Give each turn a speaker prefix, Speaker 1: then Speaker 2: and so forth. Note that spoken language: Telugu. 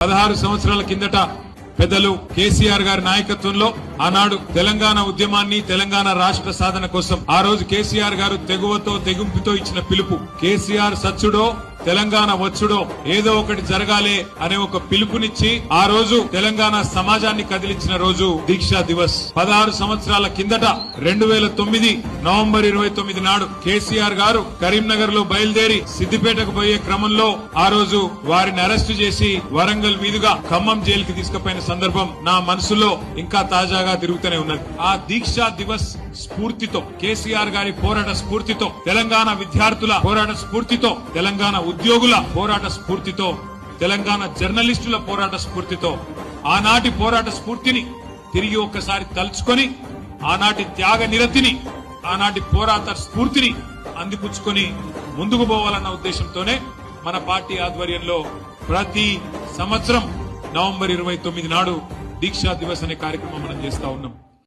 Speaker 1: 16 సంవత్సరాల కిందట పెద్దలు కేసీఆర్ గారి నాయకత్వంలో ఆనాడు తెలంగాణ ఉద్యమాన్ని తెలంగాణ రాష్ట్ర సాధన కోసం ఆ రోజు కేసీఆర్ గారు తెగువతో తెగింపుతో ఇచ్చిన పిలుపు కేసీఆర్ సచ్చుడో తెలంగాణ వచ్చుడో ఏదో ఒకటి జరగాలి అనే ఒక పిలుపునిచ్చి ఆ రోజు తెలంగాణ సమాజాన్ని కదిలించిన రోజు దీక్షా దివస్ 16 సంవత్సరాల కిందట 2009 నవంబర్ 29 నాడు కేసీఆర్ గారు కరీంనగర్ లో బయలుదేరి సిద్దిపేటకు పోయే క్రమంలో ఆ రోజు వారిని అరెస్టు చేసి వరంగల్ మీదుగా ఖమ్మం జైలుకి తీసుకుపోయిన సందర్భం నా మనసులో ఇంకా తాజాగా తిరుగుతూనే ఉన్నది. ఆ దీక్షా దివస్ స్ఫూర్తితో కేసీఆర్ గారి పోరాట స్ఫూర్తితో తెలంగాణ విద్యార్థుల పోరాట స్ఫూర్తితో తెలంగాణ ఉద్యోగుల పోరాట స్ఫూర్తితో తెలంగాణ జర్నలిస్టుల పోరాట స్ఫూర్తితో ఆనాటి పోరాట స్ఫూర్తిని తిరిగి ఒక్కసారి తలుచుకొని ఆనాటి త్యాగ నిరతిని ఆనాటి పోరాట స్ఫూర్తిని అందిపుచ్చుకొని ముందుకు పోవాలన్న ఉద్దేశంతోనే మన పార్టీ ఆధ్వర్యంలో ప్రతి సంవత్సరం నవంబర్ 29 నాడు దీక్షా దివస్ అనే కార్యక్రమం మనం చేస్తా ఉన్నాం.